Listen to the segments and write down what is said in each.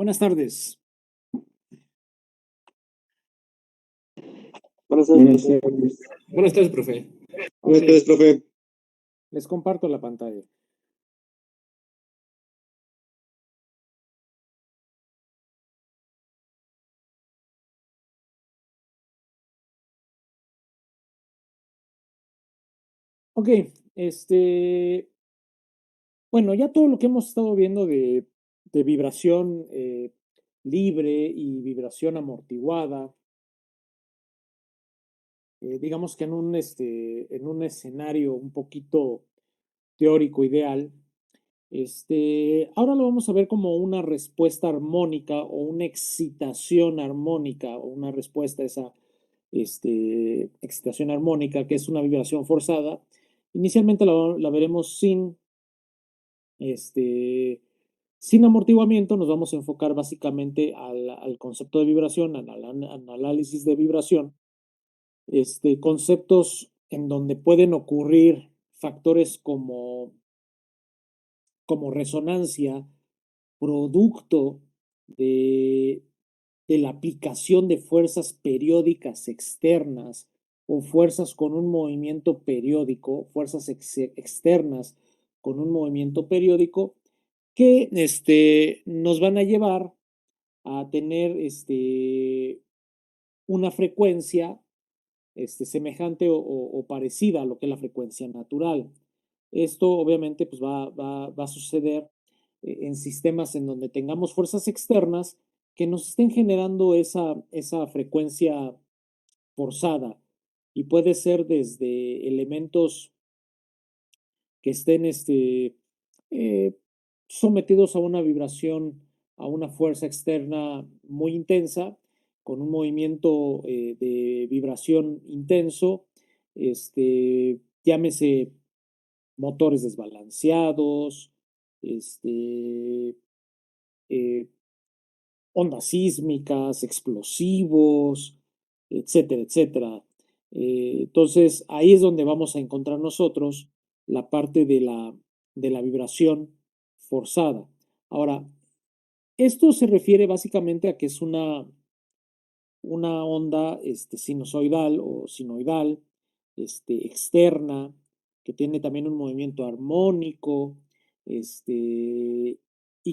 Buenas tardes. Buenas Buenas tardes. tardes. Buenas tardes, profe. Buenas Ok, tardes, profe. les comparto la pantalla. Ok, bueno, ya todo lo que hemos estado viendo de vibración libre y vibración amortiguada, digamos que en un escenario un poquito teórico ideal, ahora lo vamos a ver como una respuesta armónica o una excitación armónica o una respuesta a esa excitación armónica, que es una vibración forzada. Inicialmente la veremos este, sin amortiguamiento. Nos vamos a enfocar básicamente al concepto de vibración, al análisis de vibración, conceptos en donde pueden ocurrir factores como resonancia, producto de, de la aplicación de fuerzas periódicas externas o fuerzas con un movimiento periódico, fuerzas externas con un movimiento periódico, que nos van a llevar a tener una frecuencia semejante o parecida a lo que es la frecuencia natural. Esto obviamente pues va a suceder en sistemas en donde tengamos fuerzas externas que nos estén generando esa frecuencia forzada, y puede ser desde elementos que estén eh, sometidos a una vibración, a una fuerza externa muy intensa, con un movimiento de vibración intenso, llámese motores desbalanceados, eh, ondas sísmicas, explosivos, etcétera, etcétera. Entonces, ahí es donde vamos a encontrar nosotros la parte de la vibración forzada. Ahora, esto se refiere básicamente a que es una onda sinusoidal o sinoidal, externa, que tiene también un movimiento armónico, y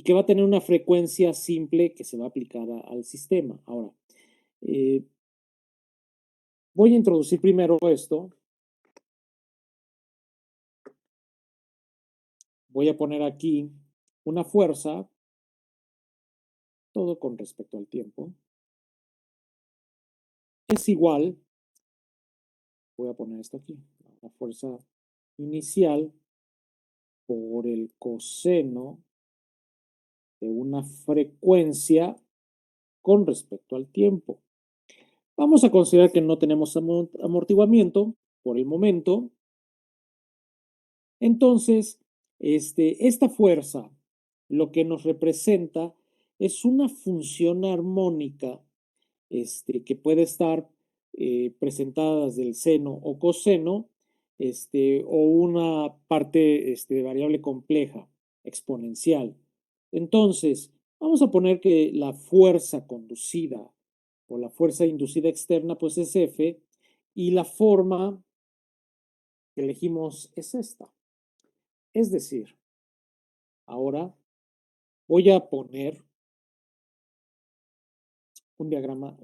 que va a tener una frecuencia simple que se va a aplicar al sistema. Ahora, eh, voy a introducir primero esto. Voy a poner aquí una fuerza, todo con respecto al tiempo. Es igual, voy a poner esto aquí, la fuerza inicial por el coseno de una frecuencia con respecto al tiempo. Vamos a considerar que no tenemos amortiguamiento por el momento. Entonces, esta fuerza lo que nos representa es una función armónica que puede estar presentada desde el seno o coseno, o una parte de variable compleja, exponencial. Entonces, vamos a poner que la fuerza conducida o la fuerza inducida externa, pues es F, y la forma que elegimos es esta. Es decir, ahora voy a poner un diagrama,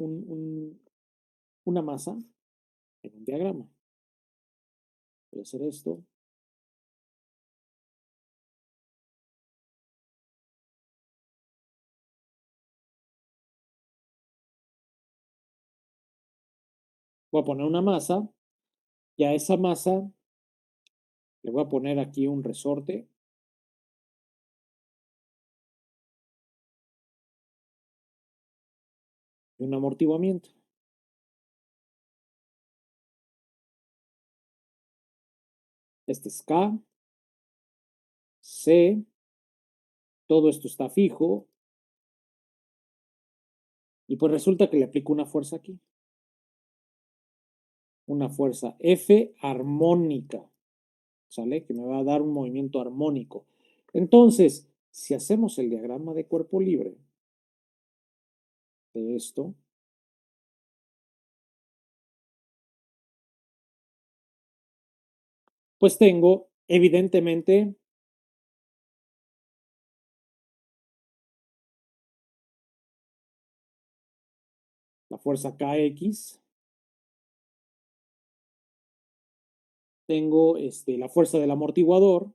una masa en un diagrama. Voy a hacer esto. Voy a poner una masa, y a esa masa le voy a poner aquí un resorte y un amortiguamiento. Este es K, C, todo esto está fijo, y pues resulta que le aplico una fuerza aquí. Una fuerza F armónica, ¿sale? Que me va a dar un movimiento armónico. Entonces, si hacemos el diagrama de cuerpo libre, de esto, pues tengo evidentemente la fuerza Kx, tengo la fuerza del amortiguador,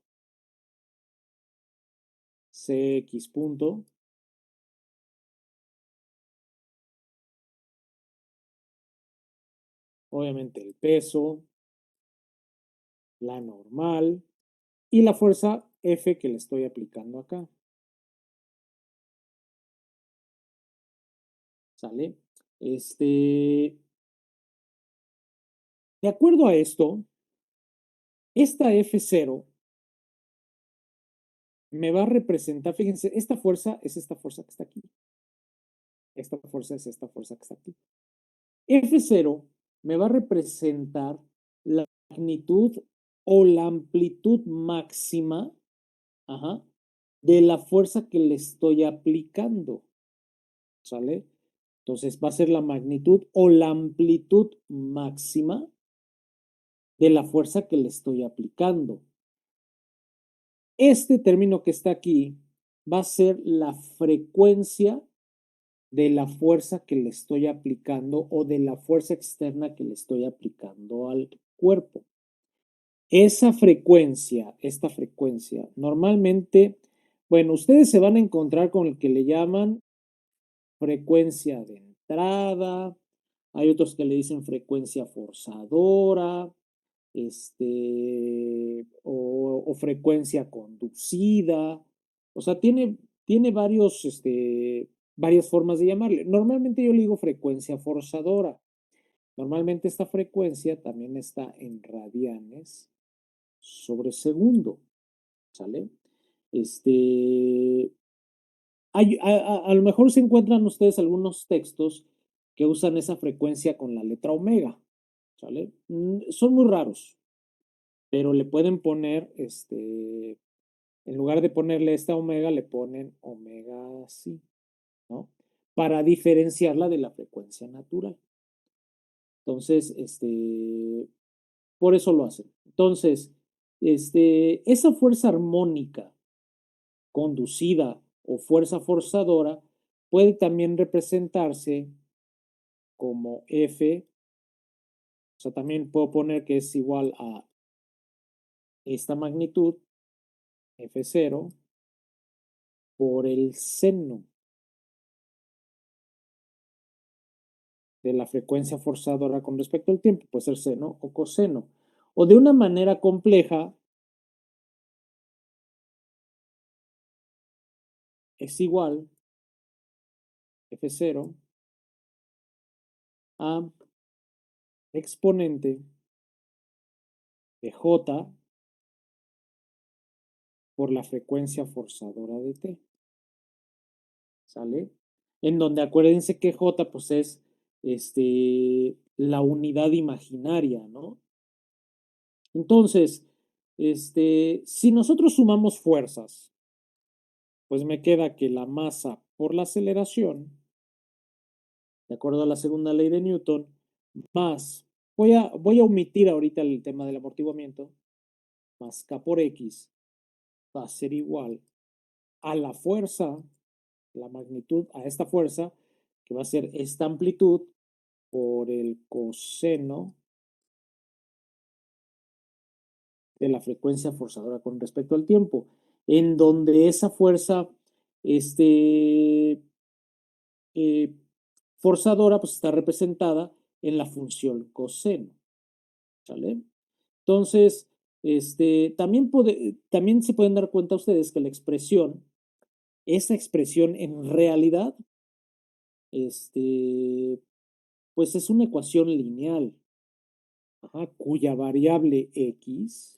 Cx punto, obviamente el peso, la normal y la fuerza F que le estoy aplicando acá. ¿Sale? De acuerdo a esto, esta F0 me va a representar, fíjense, esta fuerza es esta fuerza que está aquí. Esta fuerza es esta fuerza que está aquí. F0 me va a representar la magnitud o la amplitud máxima, ajá, de la fuerza que le estoy aplicando. ¿Sale? Entonces va a ser la magnitud o la amplitud máxima de la fuerza que le estoy aplicando. Este término que está aquí va a ser la frecuencia de la fuerza que le estoy aplicando o de la fuerza externa que le estoy aplicando al cuerpo. Esta frecuencia, normalmente, bueno, ustedes se van a encontrar con el que le llaman frecuencia de entrada, hay otros que le dicen frecuencia forzadora, o frecuencia conducida, o sea, tiene varias formas de llamarle. Normalmente yo le digo frecuencia forzadora. Normalmente esta frecuencia también está en radianes sobre segundo, ¿sale? Este, a lo mejor se encuentran ustedes algunos textos que usan esa frecuencia con la letra omega, ¿sale? Son muy raros, pero le pueden poner, en lugar de ponerle esta omega, le ponen omega sí, ¿no? Para diferenciarla de la frecuencia natural. Entonces, por eso lo hacen. Entonces, esa fuerza armónica conducida o fuerza forzadora puede también representarse como F, o sea, también puedo poner que es igual a esta magnitud, F0, por el seno de la frecuencia forzadora con respecto al tiempo, puede ser seno o coseno. O de una manera compleja, es igual F0 a exponente de J por la frecuencia forzadora de T. ¿Sale? En donde acuérdense que J pues es la unidad imaginaria, ¿no? Entonces, si nosotros sumamos fuerzas, pues me queda que la masa por la aceleración, de acuerdo a la segunda ley de Newton, más, voy a omitir ahorita el tema del amortiguamiento, más K por X va a ser igual a la fuerza, la magnitud, a esta fuerza, que va a ser esta amplitud por el coseno de la frecuencia forzadora con respecto al tiempo, en donde esa fuerza eh, forzadora pues está representada en la función coseno, ¿sale? Entonces, también se pueden dar cuenta ustedes que la expresión, esa expresión en realidad, pues es una ecuación lineal, ajá, cuya variable x,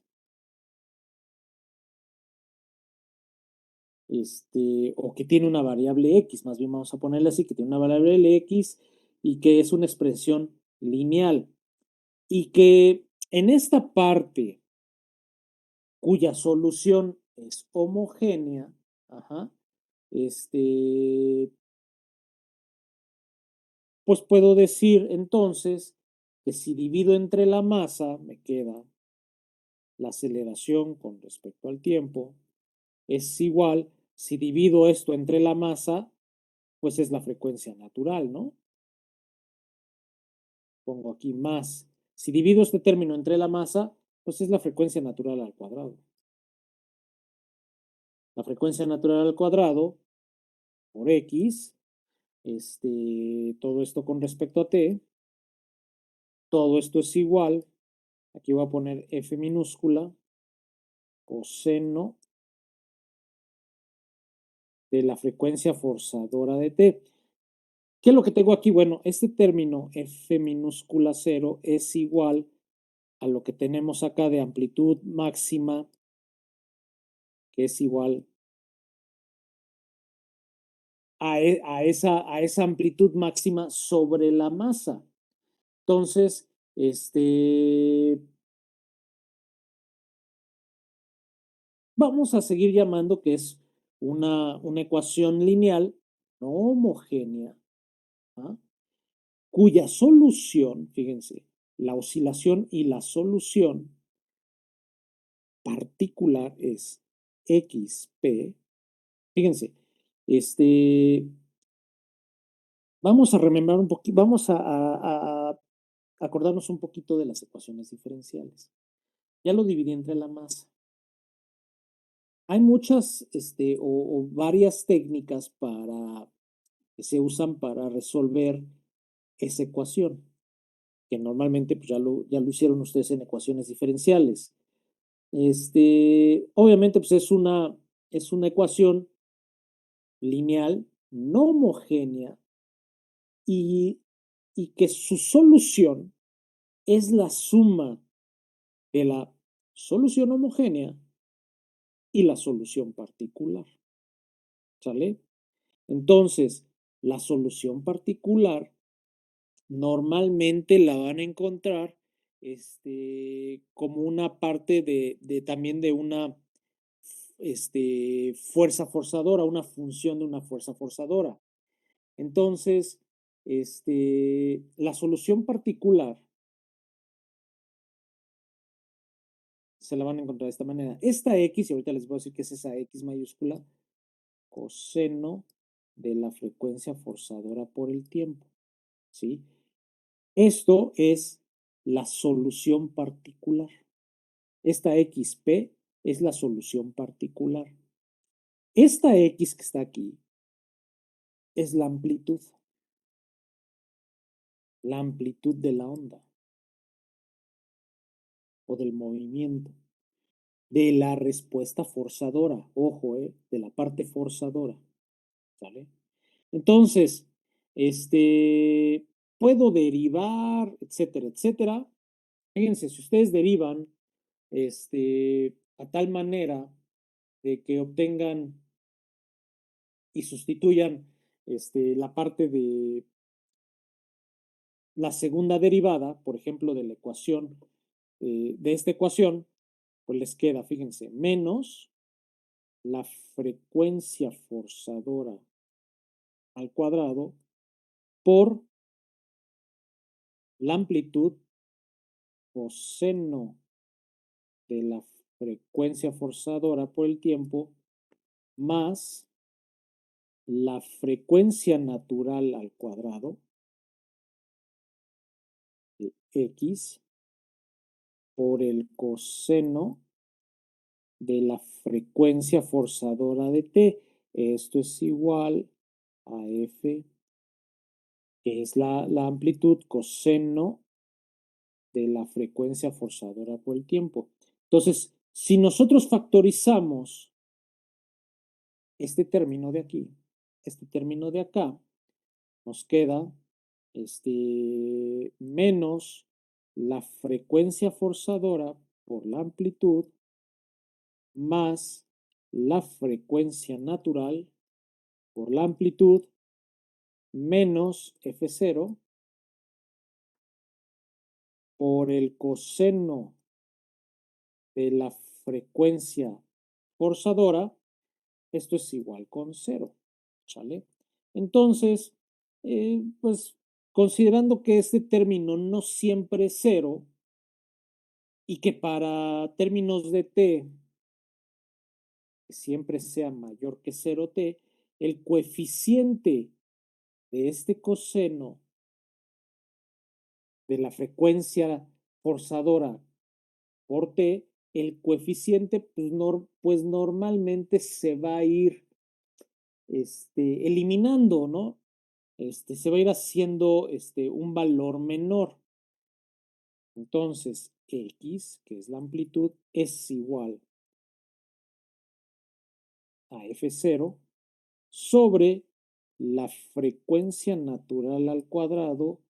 o que tiene una variable x, más bien vamos a ponerle así, que tiene una variable x y que es una expresión lineal. Y que en esta parte cuya solución es homogénea, ajá, este, pues puedo decir entonces que si divido entre la masa, me queda la aceleración con respecto al tiempo, es igual, si divido esto entre la masa, pues es la frecuencia natural, ¿no? Pongo aquí más. Si divido este término entre la masa, pues es la frecuencia natural al cuadrado. La frecuencia natural al cuadrado por X, todo esto con respecto a T, todo esto es igual, aquí voy a poner F minúscula, coseno de la frecuencia forzadora de T. ¿Qué es lo que tengo aquí? Bueno, este término F minúscula 0 es igual a lo que tenemos acá de amplitud máxima, que es igual a esa amplitud máxima sobre la masa. Entonces, vamos a seguir llamando que es una ecuación lineal no homogénea, ¿ah? Cuya solución, fíjense, la oscilación y la solución particular es XP. Fíjense, vamos a remembrar un poquito, vamos a acordarnos un poquito de las ecuaciones diferenciales. Ya lo dividí entre la masa. Hay muchas o varias técnicas que se usan para resolver esa ecuación, que normalmente pues, ya lo hicieron ustedes en ecuaciones diferenciales. Obviamente pues es una ecuación lineal no homogénea y, y que su solución es la suma de la solución homogénea y la solución particular. ¿Sale? Entonces, la solución particular normalmente la van a encontrar como una parte también de una fuerza forzadora, una función de una fuerza forzadora. Entonces, la solución particular se la van a encontrar de esta manera. Esta X, y ahorita les voy a decir que es esa X mayúscula, coseno de la frecuencia forzadora por el tiempo, ¿sí? Esto es la solución particular. Esta XP es la solución particular. Esta X que está aquí es la amplitud de la onda o del movimiento, de la respuesta forzadora, ojo, de la parte forzadora, ¿sale? Entonces, puedo derivar, etcétera, etcétera. Fíjense, si ustedes derivan, a tal manera de que obtengan y sustituyan, la parte de la segunda derivada, por ejemplo, de la ecuación, de esta ecuación, pues les queda, fíjense, menos la frecuencia forzadora al cuadrado por la amplitud coseno de la frecuencia forzadora por el tiempo más la frecuencia natural al cuadrado de X por el coseno de la frecuencia forzadora de T. Esto es igual a F, que es la amplitud coseno de la frecuencia forzadora por el tiempo. Entonces, si nosotros factorizamos este término de aquí, este término de acá, nos queda menos la frecuencia forzadora por la amplitud más la frecuencia natural por la amplitud menos F0 por el coseno de la frecuencia forzadora. Esto es igual con 0, ¿sale? Entonces, pues considerando que este término no siempre es cero y que para términos de t siempre sea mayor que cero t, el coeficiente de este coseno de la frecuencia forzadora por t, el coeficiente pues normalmente se va a ir eliminando, ¿no? Se va a ir haciendo un valor menor. Entonces, x, que es la amplitud, es igual a f0 sobre la frecuencia natural al cuadrado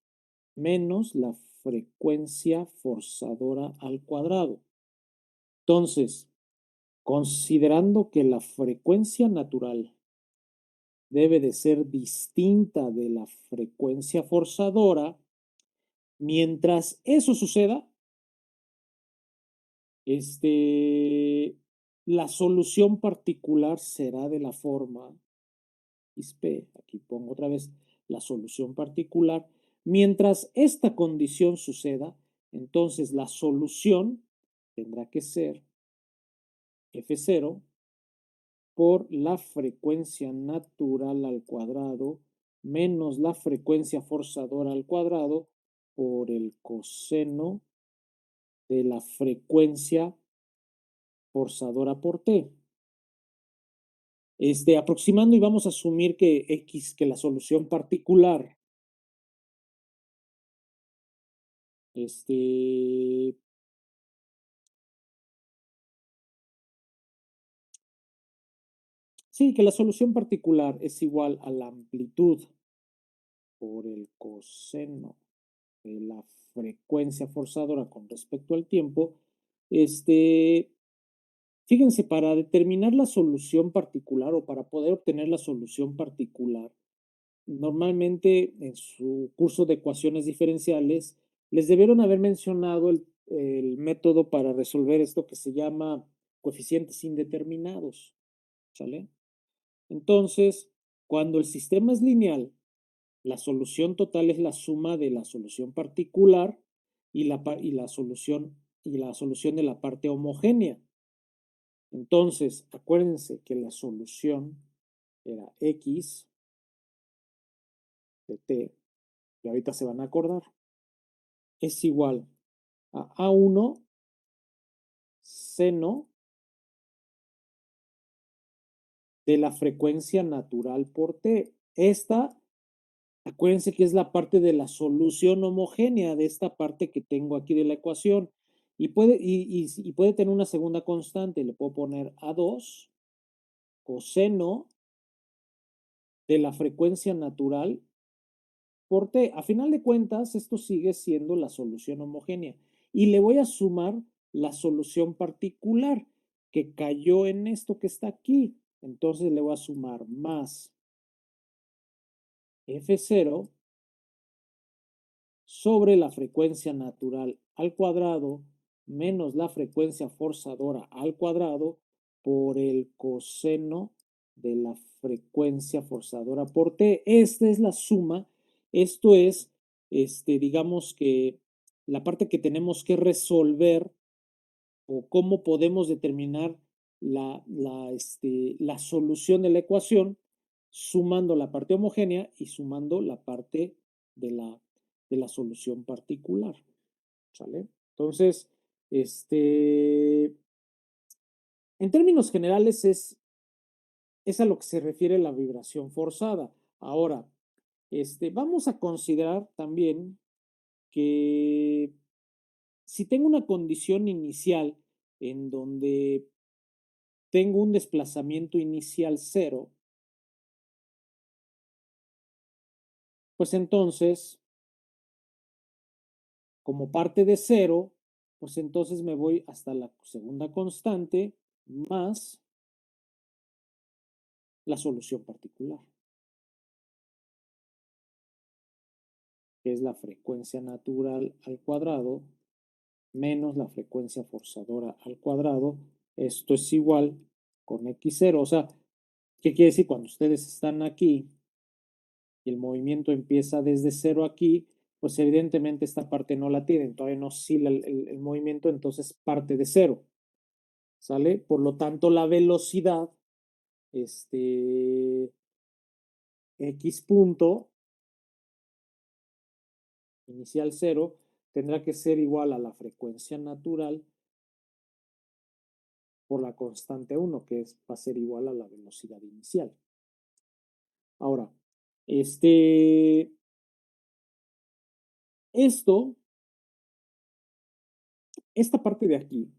menos la frecuencia forzadora al cuadrado. Entonces, considerando que la frecuencia natural debe de ser distinta de la frecuencia forzadora, mientras eso suceda, la solución particular será de la forma XP, aquí pongo otra vez la solución particular. Mientras esta condición suceda, entonces la solución tendrá que ser F0 por la frecuencia natural al cuadrado menos la frecuencia forzadora al cuadrado por el coseno de la frecuencia forzadora por t. Aproximando y vamos a asumir que x, que la solución particular, este, sí, que la solución particular es igual a la amplitud por el coseno de la frecuencia forzadora con respecto al tiempo. Fíjense, para determinar la solución particular o para poder obtener la solución particular, normalmente en su curso de ecuaciones diferenciales les debieron haber mencionado el método para resolver esto que se llama coeficientes indeterminados, ¿sale? Entonces, cuando el sistema es lineal, la solución total es la suma de la solución particular y la solución de la parte homogénea. Entonces, acuérdense que la solución era x de t, y ahorita se van a acordar, es igual a A1 seno de la frecuencia natural por t. Acuérdense que es la parte de la solución homogénea de esta parte que tengo aquí de la ecuación. Y puede tener una segunda constante. Le puedo poner A2 coseno de la frecuencia natural por t. A final de cuentas, esto sigue siendo la solución homogénea. Y le voy a sumar la solución particular que cayó en esto que está aquí. Entonces le voy a sumar más F0 sobre la frecuencia natural al cuadrado menos la frecuencia forzadora al cuadrado por el coseno de la frecuencia forzadora por t. Esta es la suma. Esto es, digamos que la parte que tenemos que resolver o cómo podemos determinar la solución de la ecuación sumando la parte homogénea y sumando la parte de la solución particular. ¿Sale? Entonces, en términos generales es a lo que se refiere la vibración forzada. Ahora, vamos a considerar también que si tengo una condición inicial en donde tengo un desplazamiento inicial cero, pues entonces, como parte de cero, pues entonces me voy hasta la segunda constante más la solución particular, que es la frecuencia natural al cuadrado menos la frecuencia forzadora al cuadrado. Esto es igual con x0. O sea, ¿qué quiere decir? Cuando ustedes están aquí y el movimiento empieza desde cero aquí, pues evidentemente esta parte no la tiene, todavía no oscila el movimiento, entonces parte de cero, ¿sale? Por lo tanto, la velocidad, este, X punto, inicial cero, tendrá que ser igual a la frecuencia natural por la constante 1, que va a ser igual a la velocidad inicial. Ahora, esto, esta parte de aquí,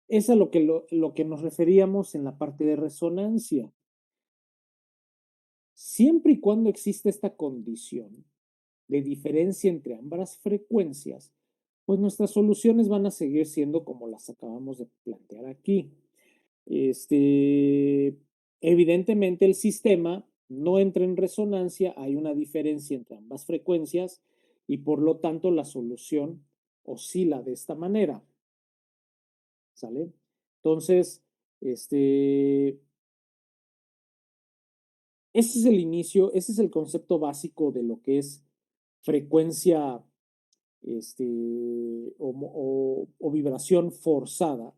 es a lo que nos referíamos en la parte de resonancia. Siempre y cuando existe esta condición de diferencia entre ambas frecuencias, pues nuestras soluciones van a seguir siendo como las acabamos de plantear aquí. Evidentemente el sistema no entra en resonancia, hay una diferencia entre ambas frecuencias y por lo tanto la solución oscila de esta manera, ¿sale? Entonces, ese es el inicio, ese es el concepto básico de lo que es frecuencia o vibración forzada.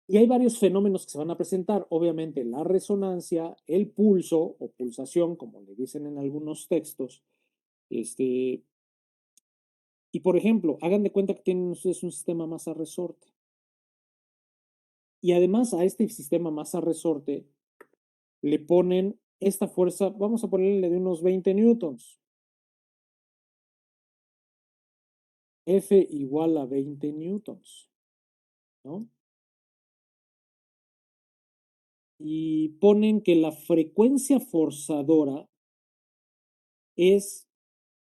Y hay varios fenómenos que se van a presentar, obviamente la resonancia, el pulso o pulsación, como le dicen en algunos textos. Y por ejemplo, hagan de cuenta que tienen ustedes un sistema masa resorte. Y además a este sistema masa resorte le ponen esta fuerza, vamos a ponerle de unos 20 newtons. F igual a 20 newtons, ¿no? Y ponen que la frecuencia forzadora es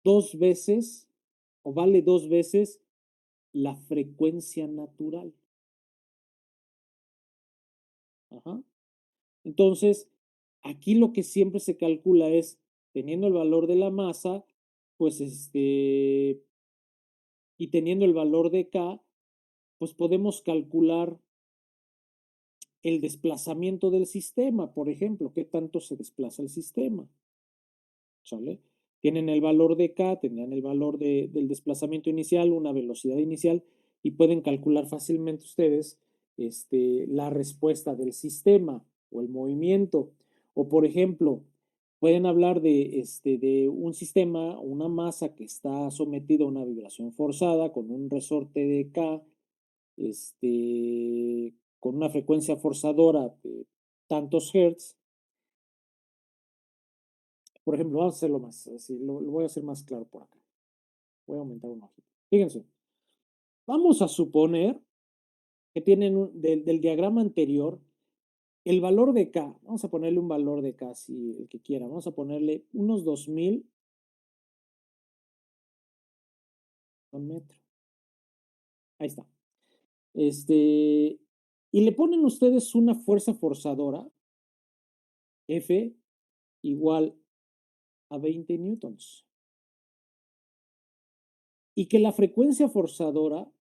2 veces o vale 2 veces la frecuencia natural. Ajá. Entonces, aquí lo que siempre se calcula es, teniendo el valor de la masa, pues y teniendo el valor de K, pues podemos calcular el desplazamiento del sistema, por ejemplo, qué tanto se desplaza el sistema. ¿Sale? Tienen el valor de K, tendrán el valor del desplazamiento inicial, una velocidad inicial, y pueden calcular fácilmente ustedes la respuesta del sistema o el movimiento. O, por ejemplo, pueden hablar de un sistema, una masa que está sometido a una vibración forzada con un resorte de K, con una frecuencia forzadora de tantos hertz. Por ejemplo, vamos a hacerlo más, así, lo voy a hacer más claro por acá. Voy a aumentar un ojito. Fíjense, vamos a suponer que tienen del diagrama anterior el valor de K. Vamos a ponerle un valor de K, si el que quiera. Vamos a ponerle unos 2000 con metro. Ahí está. Y le ponen ustedes una fuerza forzadora, F igual a 20 newtons. Y que la frecuencia forzadora,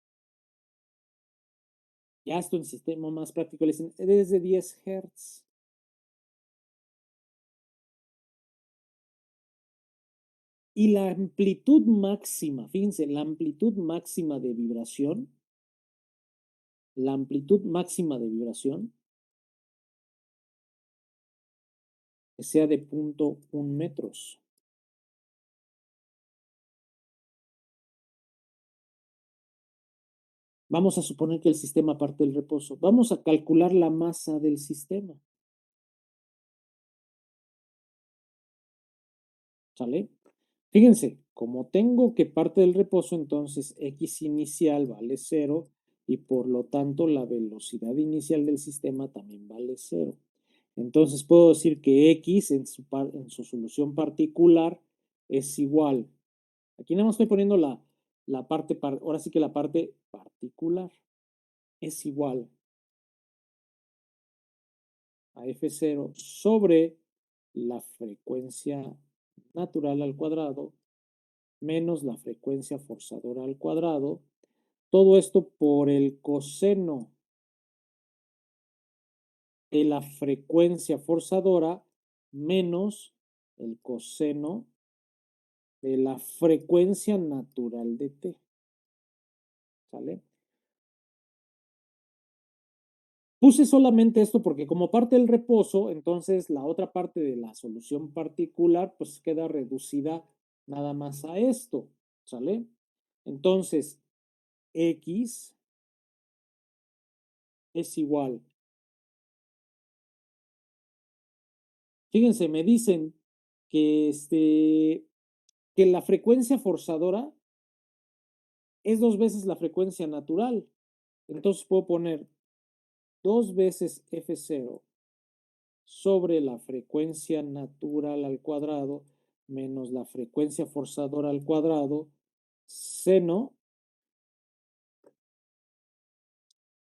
ya esto en sistema más práctico, le dicen, es de 10 Hz. Y la amplitud máxima, fíjense, la amplitud máxima de vibración, la amplitud máxima de vibración, que sea de 0.1 metros. Vamos a suponer que el sistema parte del reposo. Vamos a calcular la masa del sistema. ¿Sale? Fíjense, como tengo que parte del reposo, entonces X inicial vale 0 y por lo tanto la velocidad inicial del sistema también vale 0. Entonces puedo decir que X en su solución particular es igual. Aquí nada más estoy poniendo la parte, ahora sí que la parte particular es igual a F0 sobre la frecuencia natural al cuadrado menos la frecuencia forzadora al cuadrado. Todo esto por el coseno de la frecuencia forzadora menos el coseno de la frecuencia natural de t, ¿sale? Puse solamente esto porque como parte del reposo, entonces la otra parte de la solución particular pues queda reducida nada más a esto, ¿sale? Entonces, x es igual. Fíjense, me dicen que, que la frecuencia forzadora es 2 veces la frecuencia natural. Entonces puedo poner 2 veces f0 sobre la frecuencia natural al cuadrado menos la frecuencia forzadora al cuadrado, seno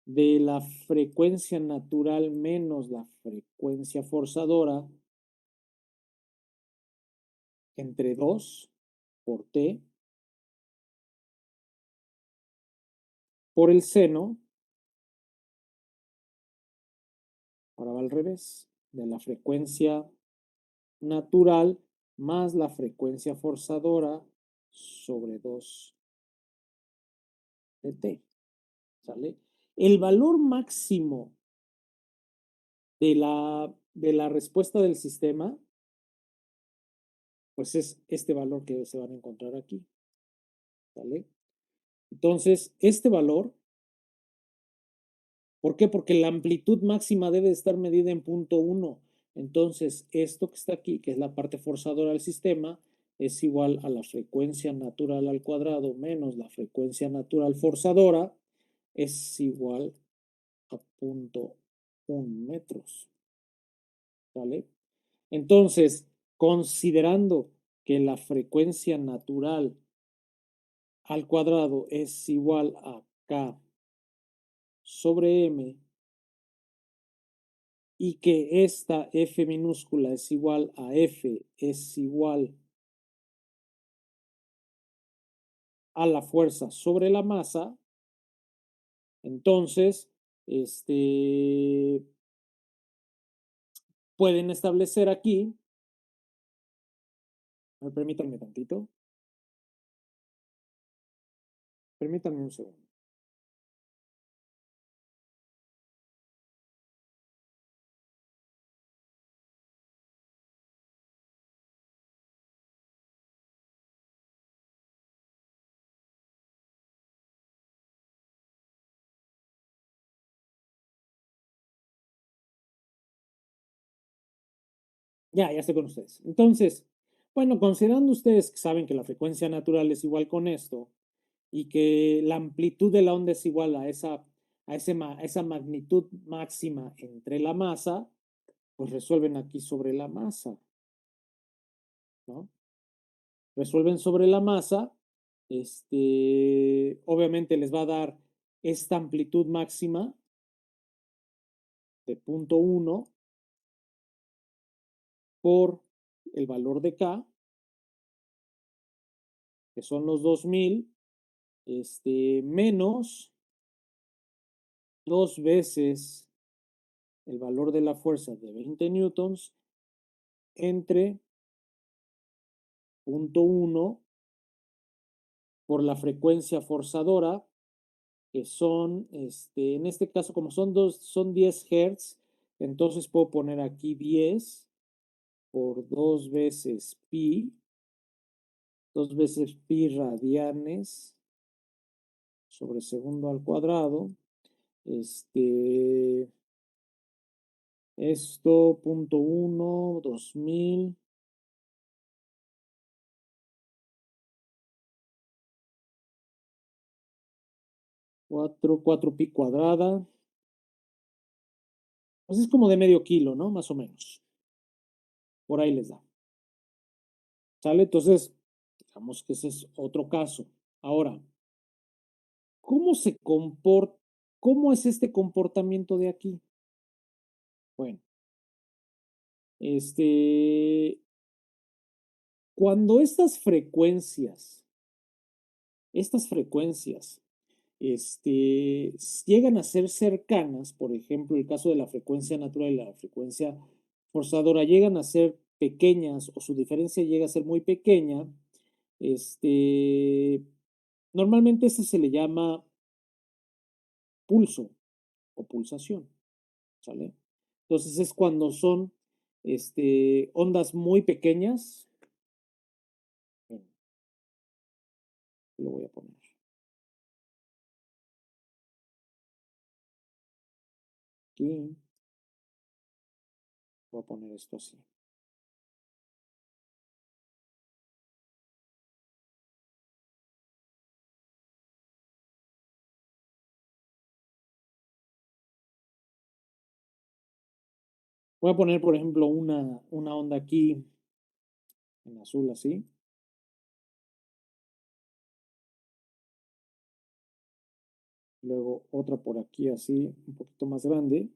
de la frecuencia natural menos la frecuencia forzadora entre 2 por t por el seno, ahora va al revés, de la frecuencia natural más la frecuencia forzadora sobre 2 de t, ¿sale? El valor máximo de la respuesta del sistema, pues es este valor que se van a encontrar aquí, ¿vale? Entonces, este valor, ¿por qué? Porque la amplitud máxima debe estar medida en punto 1. Entonces, esto que está aquí, que es la parte forzadora del sistema, es igual a la frecuencia natural al cuadrado menos la frecuencia natural forzadora, es igual a punto 1 metros, ¿vale? Entonces, considerando que la frecuencia natural al cuadrado es igual a K sobre M y que esta F minúscula es igual a F es igual a la fuerza sobre la masa, entonces, pueden establecer aquí, permítanme tantito, permítanme un segundo. Ya estoy con ustedes. Entonces, bueno, considerando ustedes que saben que la frecuencia natural es igual con esto y que la amplitud de la onda es igual a esa magnitud máxima entre la masa, pues resuelven aquí sobre la masa, ¿no? Resuelven sobre la masa, obviamente les va a dar esta amplitud máxima de punto 1 por el valor de K, que son los 2000, menos 2 veces el valor de la fuerza de 20 newtons entre punto 1 por la frecuencia forzadora, que son, en este caso, como son 10 Hz, entonces puedo poner aquí 10 por 2 veces pi radianes sobre segundo al cuadrado. Esto, punto 1, 2000. 4 pi cuadrada. Pues es como de medio kilo, ¿no? Más o menos. Por ahí les da. ¿Sale? Entonces, digamos que ese es otro caso. Ahora, ¿cómo se comporta? ¿Cómo es este comportamiento de aquí? Bueno, cuando estas frecuencias llegan a ser cercanas, por ejemplo, el caso de la frecuencia natural y la frecuencia forzadora llegan a ser pequeñas o su diferencia llega a ser muy pequeña, este, normalmente esto se le llama pulso o pulsación, ¿sale? Entonces es cuando son ondas muy pequeñas. Lo voy a poner. Aquí voy a poner esto así. Voy a poner, por ejemplo, una onda aquí en azul así. Luego otra por aquí así, un poquito más grande.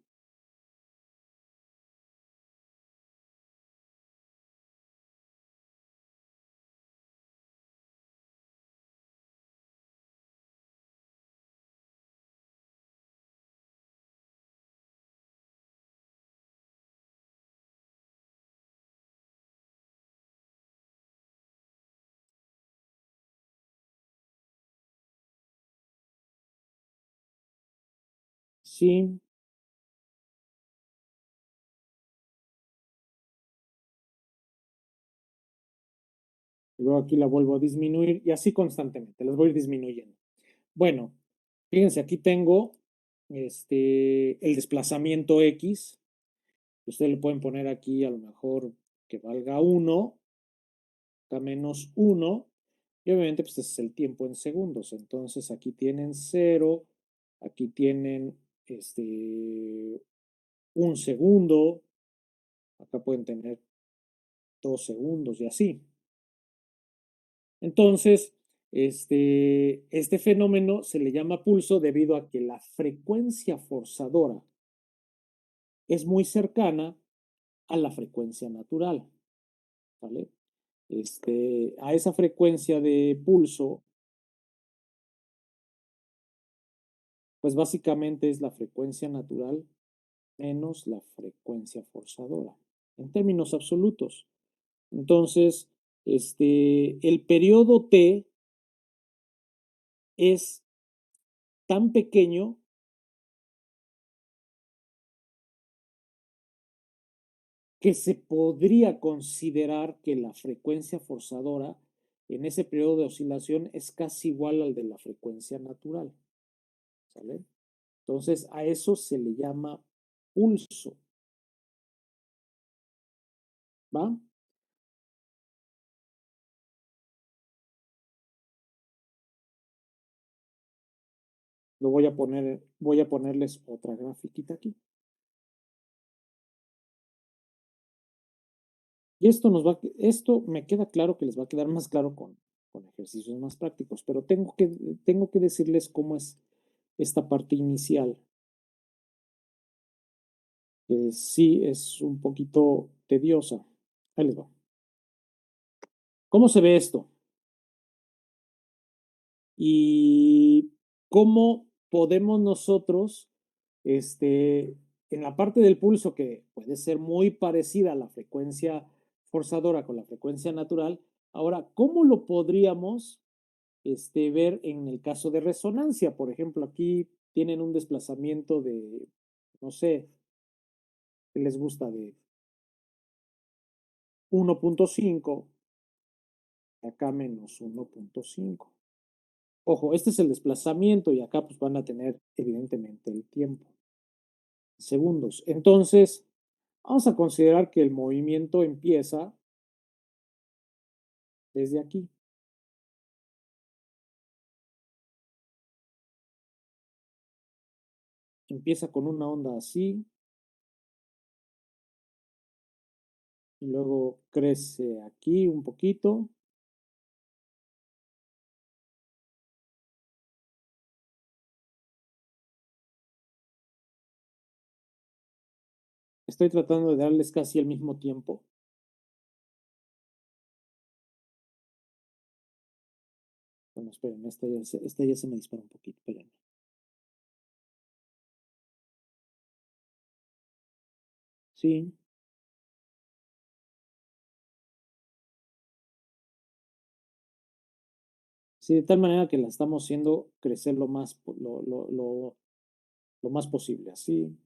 Sí. Y luego aquí la vuelvo a disminuir y así constantemente. Las voy a ir disminuyendo. Bueno, fíjense, aquí tengo el desplazamiento X. Ustedes le pueden poner aquí a lo mejor que valga 1, acá menos 1. Y obviamente, pues ese es el tiempo en segundos. Entonces, aquí tienen 0, aquí tienen 1 segundo, acá pueden tener 2 segundos y así. Entonces, este fenómeno se le llama pulso debido a que la frecuencia forzadora es muy cercana a la frecuencia natural, ¿vale? A esa frecuencia de pulso, pues básicamente es la frecuencia natural menos la frecuencia forzadora, en términos absolutos. Entonces, el periodo T es tan pequeño que se podría considerar que la frecuencia forzadora en ese periodo de oscilación es casi igual al de la frecuencia natural, ¿sale? Entonces, a eso se le llama pulso, ¿va? Lo voy a ponerles otra grafiquita aquí. Y esto me queda claro que les va a quedar más claro con ejercicios más prácticos, pero tengo que decirles cómo es esta parte inicial. Sí, es un poquito tediosa. Ahí les va. ¿Cómo se ve esto? Y cómo podemos nosotros, en la parte del pulso, que puede ser muy parecida a la frecuencia forzadora con la frecuencia natural, ahora, ¿cómo lo podríamos ver en el caso de resonancia? Por ejemplo, aquí tienen un desplazamiento de, no sé, ¿qué les gusta? De 1.5, acá menos 1.5. Ojo, este es el desplazamiento y acá pues van a tener evidentemente el tiempo. Segundos. Entonces, vamos a considerar que el movimiento empieza desde aquí. Empieza con una onda así y luego crece aquí un poquito. Estoy tratando de darles casi el mismo tiempo. Bueno, esperen, esta ya se me disparó un poquito, espérenme. Sí, sí, de tal manera que la estamos haciendo crecer lo más, lo más posible, así.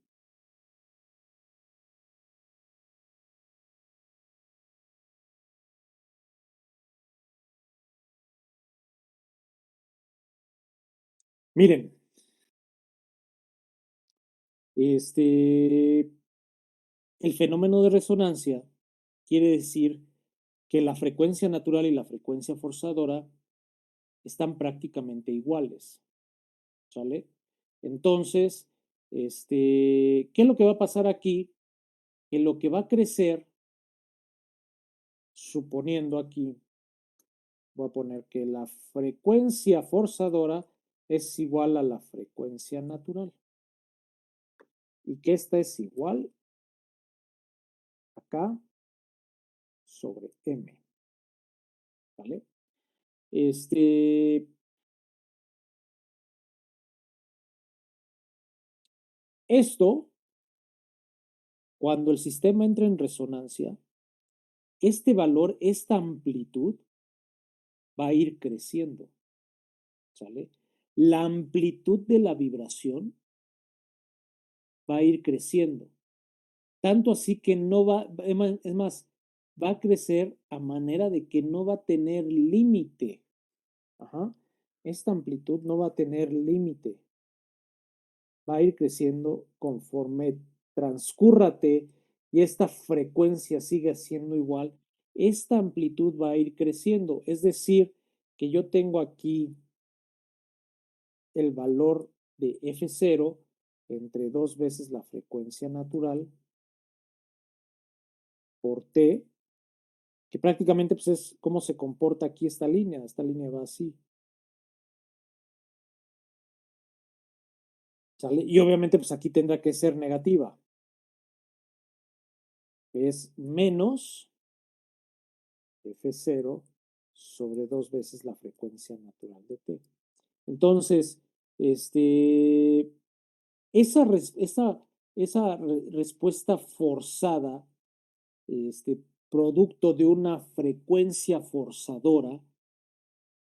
Miren, este, el fenómeno de resonancia quiere decir que la frecuencia natural y la frecuencia forzadora están prácticamente iguales, ¿sale? Entonces, ¿qué es lo que va a pasar aquí? Que lo que va a crecer, suponiendo aquí, voy a poner que la frecuencia forzadora es igual a la frecuencia natural y que esta es igual acá sobre m, ¿vale? Este, esto, cuando el sistema entra en resonancia, este valor, esta amplitud, va a ir creciendo, ¿sale? La amplitud de la vibración va a ir creciendo, tanto así que no va, es más, va a crecer a manera de que no va a tener límite. Ajá. Esta amplitud no va a tener límite, va a ir creciendo conforme transcurrate y esta frecuencia sigue siendo igual, esta amplitud va a ir creciendo. Es decir, que yo tengo aquí el valor de F0 entre dos veces la frecuencia natural por T, que prácticamente pues, es cómo se comporta aquí esta línea va así, ¿sale? Y obviamente pues aquí tendrá que ser negativa, que es menos F0 sobre dos veces la frecuencia natural de T. Entonces, este, esa, esa respuesta forzada, producto de una frecuencia forzadora,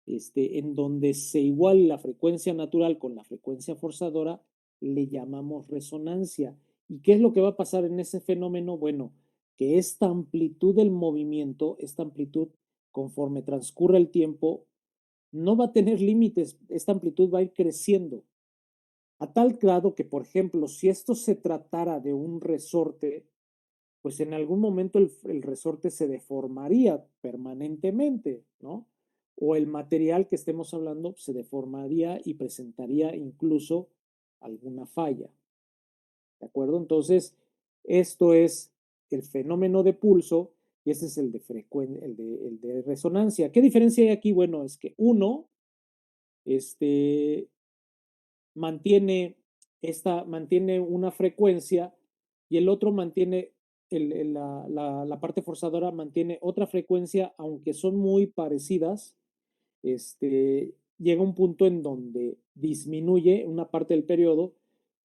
en donde se iguala la frecuencia natural con la frecuencia forzadora, le llamamos resonancia. ¿Y qué es lo que va a pasar en ese fenómeno? Bueno, que esta amplitud del movimiento, esta amplitud, conforme transcurre el tiempo, no va a tener límites, esta amplitud va a ir creciendo. A tal grado que, por ejemplo, si esto se tratara de un resorte, pues en algún momento el resorte se deformaría permanentemente, ¿no? O el material que estemos hablando se deformaría y presentaría incluso alguna falla, ¿de acuerdo? Entonces, esto es el fenómeno de pulso y ese es el de resonancia. ¿Qué diferencia hay aquí? Bueno, es que uno, este, mantiene, mantiene una frecuencia y el otro mantiene, la parte forzadora mantiene otra frecuencia, aunque son muy parecidas, llega un punto en donde disminuye una parte del periodo,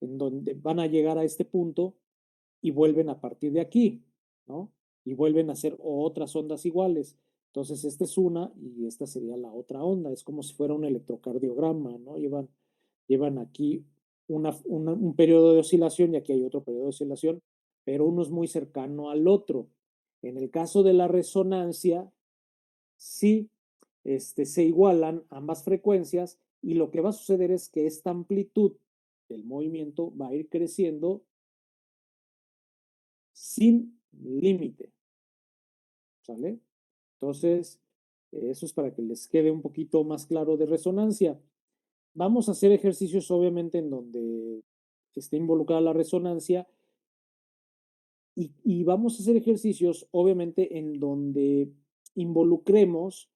en donde van a llegar a este punto y vuelven a partir de aquí, ¿no? Y vuelven a ser otras ondas iguales. Entonces, esta es una y esta sería la otra onda. Es como si fuera un electrocardiograma, ¿no? Llevan aquí un periodo de oscilación y aquí hay otro periodo de oscilación, pero uno es muy cercano al otro. En el caso de la resonancia, sí, se igualan ambas frecuencias y lo que va a suceder es que esta amplitud del movimiento va a ir creciendo sin límite, ¿sale? Entonces, eso es para que les quede un poquito más claro de resonancia. Vamos a hacer ejercicios, obviamente, en donde esté involucrada la resonancia y vamos a hacer ejercicios, obviamente, en donde involucremos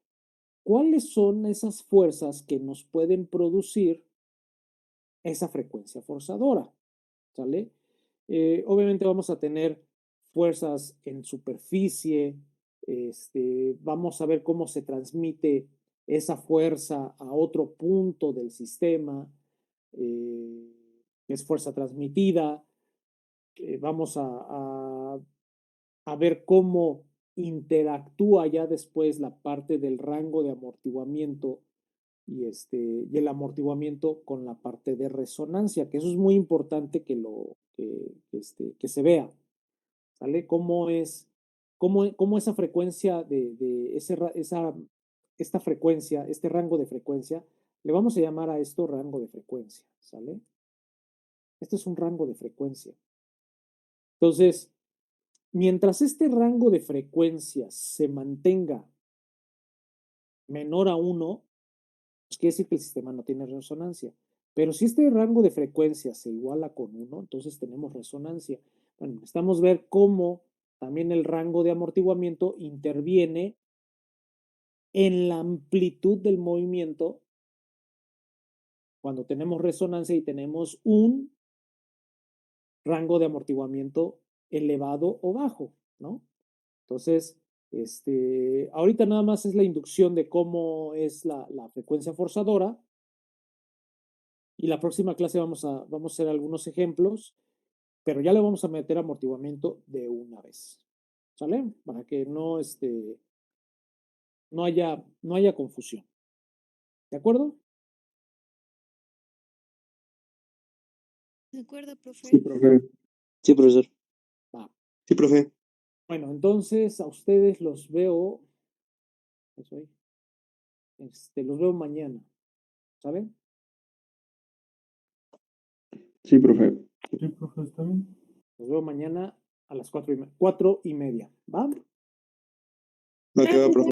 cuáles son esas fuerzas que nos pueden producir esa frecuencia forzadora, ¿sale? Obviamente vamos a tener fuerzas en superficie, vamos a ver cómo se transmite esa fuerza a otro punto del sistema, es fuerza transmitida. Vamos a ver cómo interactúa ya después la parte del rango de amortiguamiento y el amortiguamiento con la parte de resonancia, que eso es muy importante que se vea, ¿sale? Cómo esa frecuencia esta frecuencia, este rango de frecuencia, le vamos a llamar a esto rango de frecuencia, ¿sale? Este es un rango de frecuencia. Entonces, mientras este rango de frecuencia se mantenga menor a 1, pues quiere decir que el sistema no tiene resonancia. Pero si este rango de frecuencia se iguala con 1, entonces tenemos resonancia. Bueno, necesitamos ver cómo también el rango de amortiguamiento interviene en la amplitud del movimiento cuando tenemos resonancia y tenemos un rango de amortiguamiento elevado o bajo, ¿no? Entonces, ahorita nada más es la inducción de cómo es la frecuencia forzadora. Y la próxima clase vamos a hacer algunos ejemplos, pero ya le vamos a meter amortiguamiento de una vez. ¿Sale? Para que no haya confusión. ¿De acuerdo? De acuerdo, Sí, profe. profe. Sí, profesor. Va. Sí, profe. Bueno, entonces a ustedes los veo. Eso ahí. Los veo mañana. ¿Saben? Sí, profe. Sí, profe, está bien. Los veo mañana a las 4:30. ¿Va? Va que va, profe.